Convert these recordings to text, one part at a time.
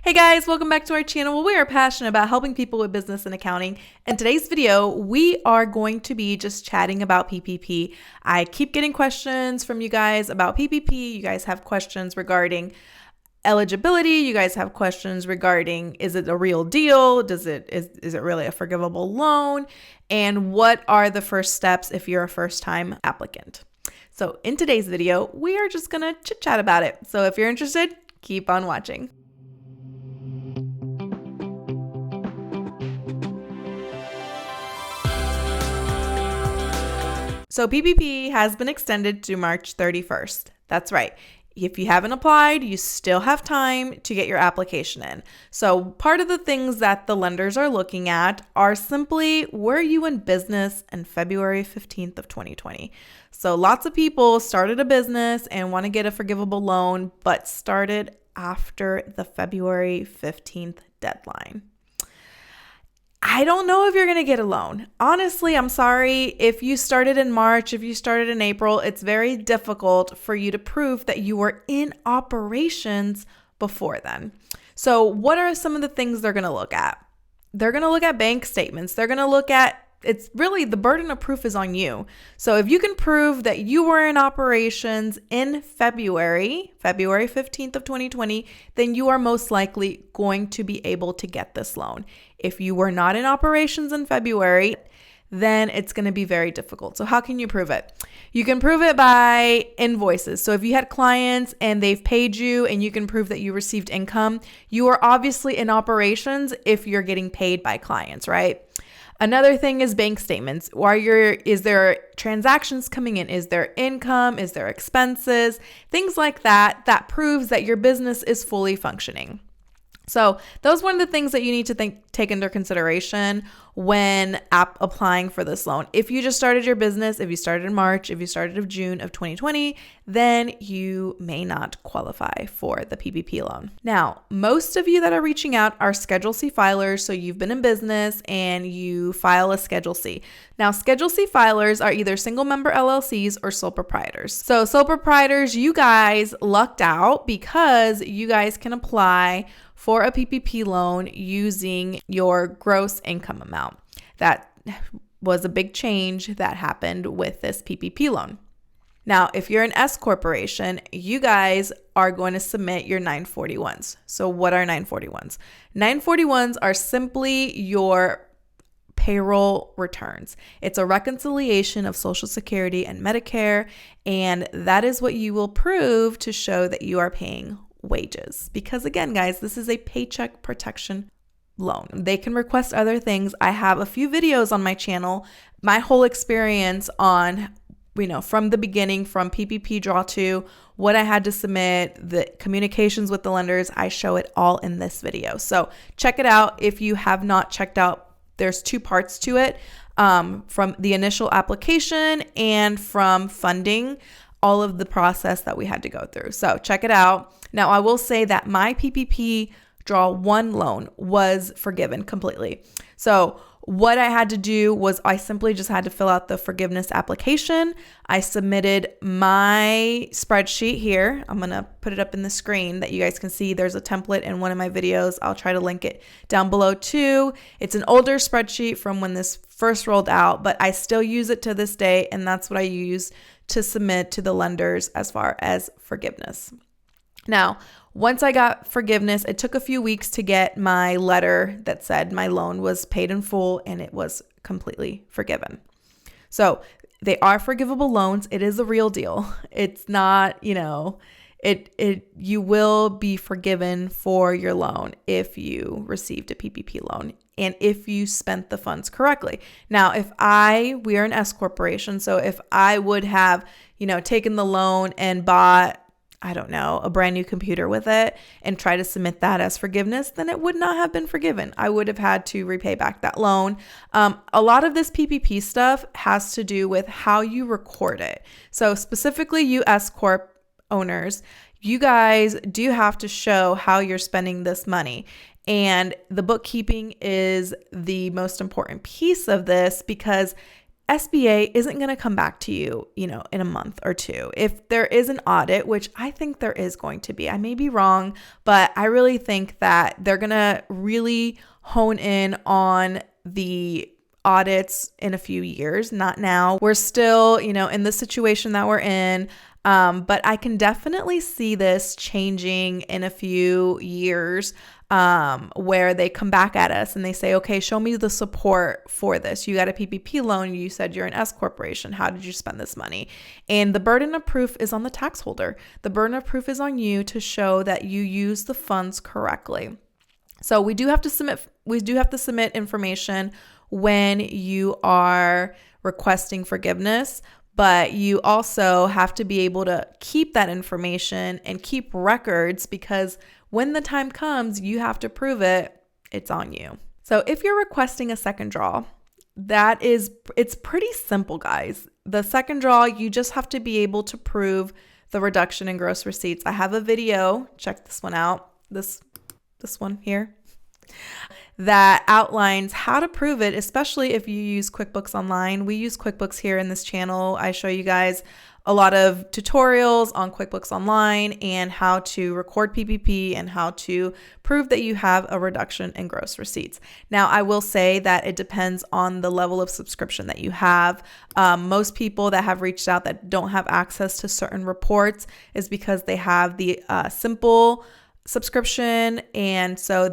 Hey guys, welcome back to our channel. We are passionate about helping people with business and accounting. In today's video, we are going to be just chatting about PPP. I keep getting questions from you guys about PPP. You guys have questions regarding eligibility. You guys have questions regarding, is it a real deal? Is it really a forgivable loan? And what are the first steps if you're a first-time applicant? So in today's video, we are just gonna chit chat about it. So if you're interested, keep on watching. So PPP has been extended to March 31st. That's right. If you haven't applied, you still have time to get your application in. So part of the things that the lenders are looking at are simply, were you in business on February 15th of 2020? So lots of people started a business and want to get a forgivable loan, but started after the February 15th deadline. I don't know if you're going to get a loan. Honestly, I'm sorry. If you started in March, if you started in April, it's very difficult for you to prove that you were in operations before then. So what are some of the things they're going to look at? They're going to look at bank statements. They're going to look at, it's really the burden of proof is on you. So if you can prove that you were in operations in February 15th of 2020, then you are most likely going to be able to get this loan. If you were not in operations in February, then it's going to be very difficult. So how can you prove it? You can prove it by invoices. So if you had clients and they've paid you and you can prove that you received income, you are obviously in operations if you're getting paid by clients, right? Another thing is bank statements. Is there transactions coming in? Is there income? Is there expenses? Things like that proves that your business is fully functioning. So those are one of the things that you need to take into consideration when applying for this loan. If you just started your business, if you started in March, if you started in June of 2020, then you may not qualify for the PPP loan. Now, most of you that are reaching out are Schedule C filers. So you've been in business and you file a Schedule C. Now, Schedule C filers are either single member LLCs or sole proprietors. So sole proprietors, you guys lucked out because you guys can apply for a PPP loan using your gross income amount. That was a big change that happened with this PPP loan. Now, if you're an S corporation, you guys are going to submit your 941s. So what are 941s? 941s are simply your payroll returns. It's a reconciliation of Social Security and Medicare, and that is what you will prove to show that you are paying wages. Because again, guys, this is a paycheck protection loan. They can request other things. I have a few videos on my channel, my whole experience on, from the beginning, from PPP draw to what I had to submit, the communications with the lenders. I show it all in this video. So check it out. If you have not checked out, there's two parts to it, from the initial application and from funding, all of the process that we had to go through. So check it out. Now, I will say that my PPP Draw 1 loan was forgiven completely. So what I had to do was I simply just had to fill out the forgiveness application. I submitted my spreadsheet here. I'm going to put it up in the screen that you guys can see. There's a template in one of my videos. I'll try to link it down below too. It's an older spreadsheet from when this first rolled out, but I still use it to this day, and that's what I use to submit to the lenders as far as forgiveness. Now, once I got forgiveness, it took a few weeks to get my letter that said my loan was paid in full and it was completely forgiven. So they are forgivable loans. It is a real deal. It's not, you will be forgiven for your loan if you received a PPP loan and if you spent the funds correctly. Now, we are an S corporation, so if I would have, taken the loan and bought, a brand new computer with it and try to submit that as forgiveness, then it would not have been forgiven. I would have had to repay back that loan. A lot of this PPP stuff has to do with how you record it. So specifically you S Corp owners, you guys do have to show how you're spending this money. And the bookkeeping is the most important piece of this because SBA isn't going to come back to you, in a month or two. If there is an audit, which I think there is going to be, I may be wrong, but I really think that they're going to really hone in on the audits in a few years, not now. We're still, in the situation that we're in. But I can definitely see this changing in a few years, where they come back at us and they say, okay, show me the support for this. You got a PPP loan. You said you're an S corporation. How did you spend this money? And the burden of proof is on the tax holder. The burden of proof is on you to show that you use the funds correctly. So we do have to submit information when you are requesting forgiveness, but you also have to be able to keep that information and keep records, because when the time comes, you have to prove it. It's on you. So if you're requesting a second draw, it's pretty simple, guys. The second draw, you just have to be able to prove the reduction in gross receipts. I have a video, check this one out, this one here, that outlines how to prove it, especially if you use QuickBooks Online. We use QuickBooks here in this channel. I show you guys a lot of tutorials on QuickBooks Online and how to record PPP and how to prove that you have a reduction in gross receipts. Now, I will say that it depends on the level of subscription that you have. Most people that have reached out that don't have access to certain reports is because they have the simple subscription, and so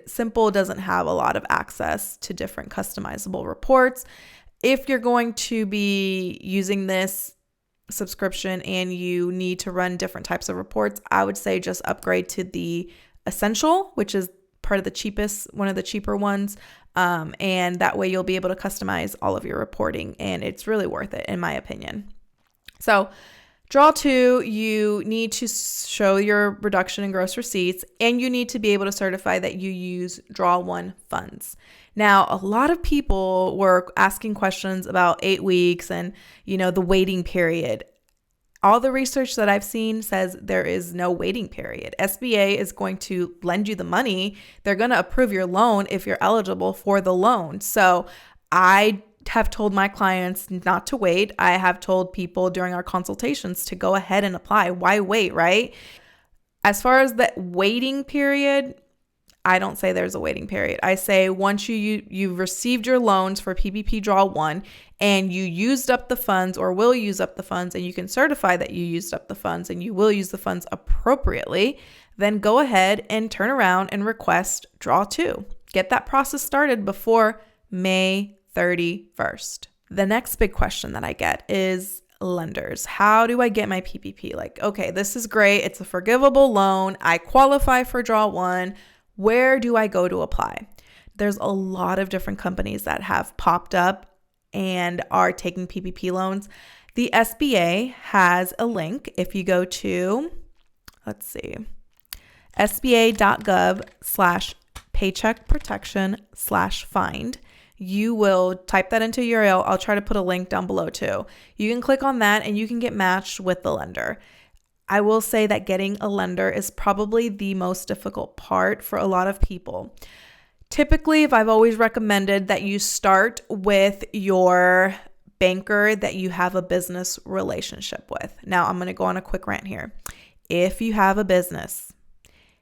Simple doesn't have a lot of access to different customizable reports. If you're going to be using this subscription and you need to run different types of reports, I would say just upgrade to the Essential, which is one of the cheaper ones, and that way you'll be able to customize all of your reporting, and it's really worth it in my opinion. So Draw 2, you need to show your reduction in gross receipts, and you need to be able to certify that you use Draw 1 funds. Now, a lot of people were asking questions about 8 weeks and, the waiting period. All the research that I've seen says there is no waiting period. SBA is going to lend you the money. They're going to approve your loan if you're eligible for the loan. So I have told my clients not to wait. I have told people during our consultations to go ahead and apply. Why wait, right? As far as the waiting period, I don't say there's a waiting period. I say once you've received your loans for PPP Draw 1 and you used up the funds or will use up the funds, and you can certify that you used up the funds and you will use the funds appropriately, then go ahead and turn around and request Draw 2. Get that process started before May 31st. The next big question that I get is lenders. How do I get my PPP? Okay, this is great. It's a forgivable loan. I qualify for Draw 1. Where do I go to apply? There's a lot of different companies that have popped up and are taking PPP loans. The SBA has a link. If you go to, sba.gov/paycheck-protection/find, you will type that into URL. I'll try to put a link down below too. You can click on that and you can get matched with the lender. I will say that getting a lender is probably the most difficult part for a lot of people. Typically, I've always recommended that you start with your banker that you have a business relationship with. Now, I'm going to go on a quick rant here. If you have a business,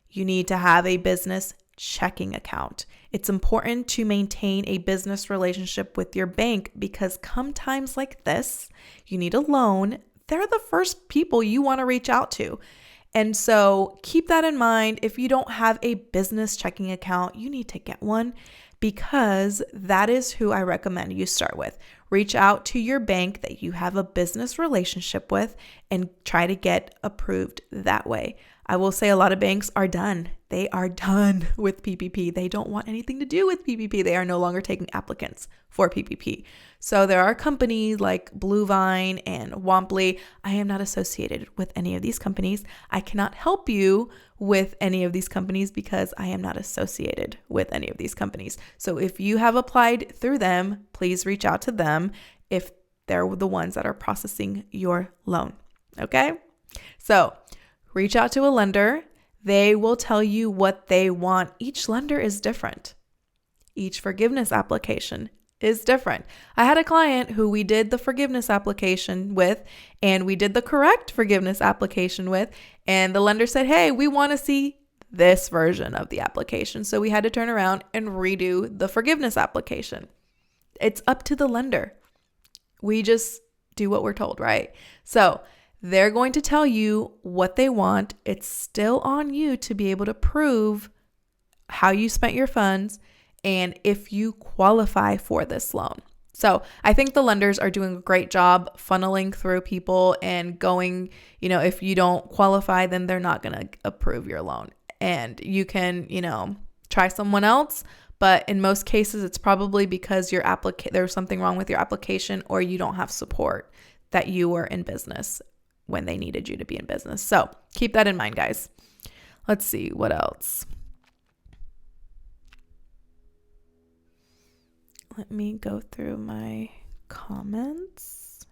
you need to have a business checking account. It's important to maintain a business relationship with your bank, because come times like this, you need a loan. They're the first people you want to reach out to. And so keep that in mind. If you don't have a business checking account, you need to get one, because that is who I recommend you start with. Reach out to your bank that you have a business relationship with and try to get approved that way. I will say a lot of banks are done. They are done with PPP. They don't want anything to do with PPP. They are no longer taking applicants for PPP. So there are companies like Bluevine and Womply. I am not associated with any of these companies. I cannot help you with any of these companies because I am not associated with any of these companies. So if you have applied through them, please reach out to them if they're the ones that are processing your loan. Okay? So reach out to a lender. They will tell you what they want. Each lender is different. Each forgiveness application is different. I had a client who we did the forgiveness application with, and we did the correct forgiveness application with, and the lender said, hey, we want to see this version of the application. So we had to turn around and redo the forgiveness application. It's up to the lender. We just do what we're told, right? So they're going to tell you what they want. It's still on you to be able to prove how you spent your funds and if you qualify for this loan. So I think the lenders are doing a great job funneling through people and going, if you don't qualify, then they're not going to approve your loan. And you can, try someone else. But in most cases, it's probably because there's something wrong with your application, or you don't have support that you were in business when they needed you to be in business. So keep that in mind, guys. Let's see what else. Let me go through my comments.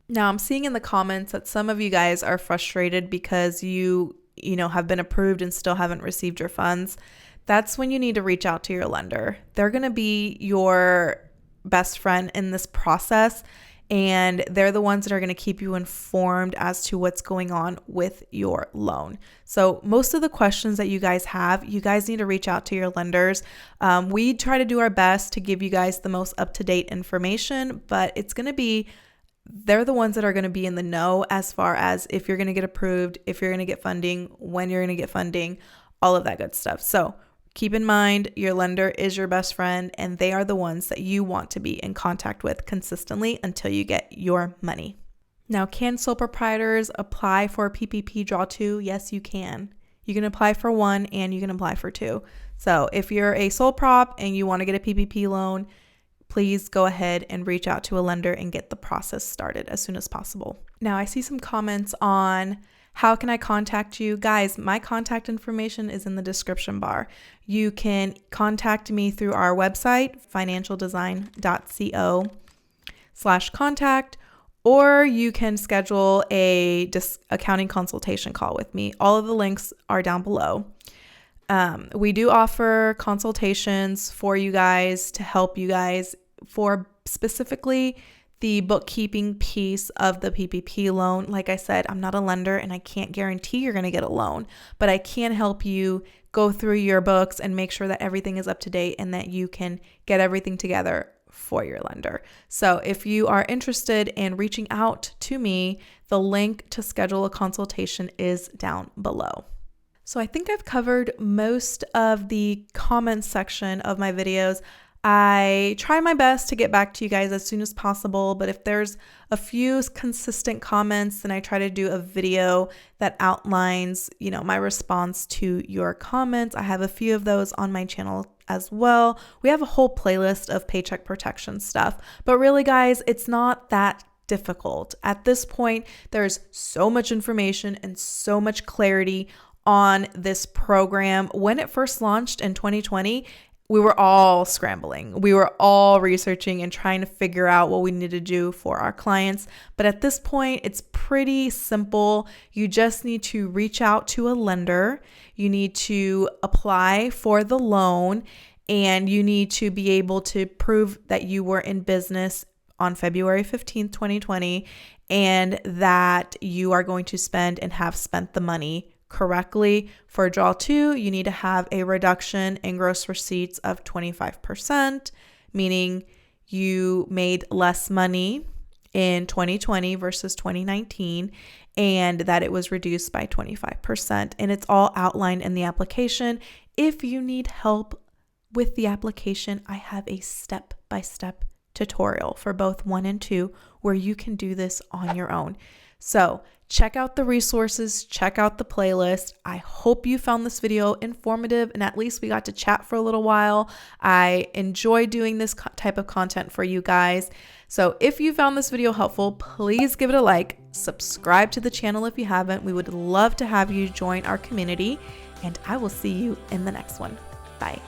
Now I'm seeing in the comments that some of you guys are frustrated because you have been approved and still haven't received your funds. That's when you need to reach out to your lender. They're going to be your best friend in this process, and they're the ones that are going to keep you informed as to what's going on with your loan. So most of the questions that you guys have, you guys need to reach out to your lenders. We try to do our best to give you guys the most up-to-date information, but they're the ones that are going to be in the know as far as if you're going to get approved, if you're going to get funding, when you're going to get funding, all of that good stuff. So keep in mind, your lender is your best friend, and they are the ones that you want to be in contact with consistently until you get your money. Now, can sole proprietors apply for PPP Draw 2? Yes, you can. You can apply for one and you can apply for two. So if you're a sole prop and you want to get a PPP loan, please go ahead and reach out to a lender and get the process started as soon as possible. Now, I see some comments on how can I contact you? Guys, my contact information is in the description bar. You can contact me through our website, financialdesign.co/contact, or you can schedule a accounting consultation call with me. All of the links are down below. We do offer consultations for you guys to help you guys for specifically the bookkeeping piece of the PPP loan. Like I said, I'm not a lender and I can't guarantee you're going to get a loan, but I can help you go through your books and make sure that everything is up to date and that you can get everything together for your lender. So if you are interested in reaching out to me, the link to schedule a consultation is down below. So I think I've covered most of the comments section of my videos. I try my best to get back to you guys as soon as possible, but if there's a few consistent comments, then I try to do a video that outlines, my response to your comments. I have a few of those on my channel as well. We have a whole playlist of paycheck protection stuff, but really, guys, it's not that difficult. At this point, there's so much information and so much clarity on this program. When it first launched in 2020, we were all scrambling. We were all researching and trying to figure out what we need to do for our clients. But at this point, it's pretty simple. You just need to reach out to a lender. You need to apply for the loan, and you need to be able to prove that you were in business on February 15th, 2020, and that you are going to spend and have spent the money correctly. For Draw 2, you need to have a reduction in gross receipts of 25%, meaning you made less money in 2020 versus 2019, and that it was reduced by 25%. And it's all outlined in the application. If you need help with the application, I have a step-by-step tutorial for both 1 and 2 where you can do this on your own. So check out the resources, check out the playlist. I hope you found this video informative and at least we got to chat for a little while. I enjoy doing this type of content for you guys. So if you found this video helpful, please give it a like, subscribe to the channel if you haven't. We would love to have you join our community, and I will see you in the next one. Bye.